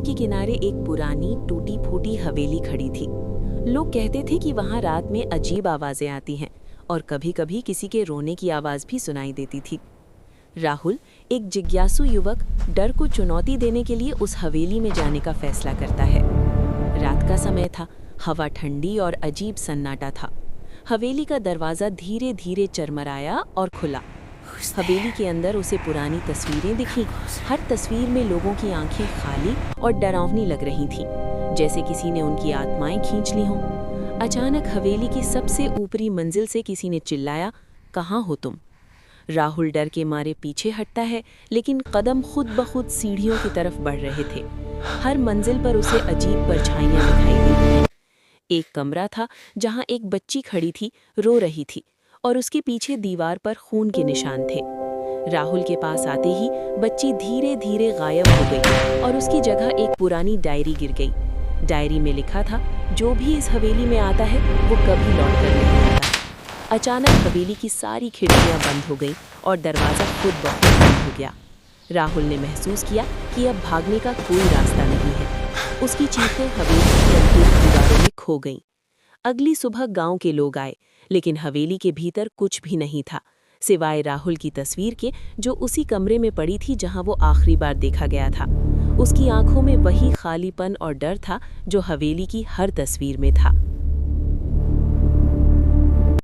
के किनारे एक पुरानी टूटी फूटी हवेली खड़ी थी। लोग कहते थे कि वहां रात में अजीब आवाजें आती हैं और कभी-कभी किसी के रोने की आवाज भी सुनाई देती थी। राहुल, एक जिज्ञासु युवक, डर को चुनौती देने के लिए उस हवेली में जाने का फैसला करता है। रात का समय था, हवा ठंडी और अजीब सन्नाटा था। हवेली का दरवाजा धीरे धीरे चरमराया और खुला। हवेली के अंदर उसे पुरानी तस्वीरें दिखीं। हर तस्वीर में लोगों की आंखें खाली और डरावनी लग रही थीं, जैसे किसी ने उनकी आत्माएं खींच ली हों। अचानक हवेली की सबसे ऊपरी मंजिल से किसी ने चिल्लाया, "कहाँ हो तुम?" राहुल डर के मारे पीछे हटता है, लेकिन कदम खुद ब खुद सीढ़ियों की तरफ बढ़ रहे थे। हर मंजिल पर उसे अजीब परछाइयां दिखाई देती हैं। एक कमरा था जहां एक बच्ची खड़ी थी, रो रही थी, और उसके पीछे दीवार पर खून के निशान थे। राहुल के पास आते ही बच्ची धीरे धीरे गायब हो गई और उसकी जगह एक पुरानी डायरी गिर गई। डायरी में लिखा था, "जो भी इस हवेली में आता है वो कभी लौट कर नहीं आता।" अचानक हवेली की सारी खिड़कियां बंद हो गईं और दरवाजा खुद ब खुद बंद हो गया। राहुल ने महसूस किया कि अब भागने का कोई रास्ता नहीं है। उसकी चीखें हवेली की अंधेरी दीवारों में खो गईं। अगली सुबह गांव के लोग आए, लेकिन हवेली के भीतर कुछ भी नहीं था, सिवाय राहुल की तस्वीर के, जो उसी कमरे में पड़ी थी जहां वो आखिरी बार देखा गया था। उसकी आंखों में वही खालीपन और डर था जो हवेली की हर तस्वीर में था।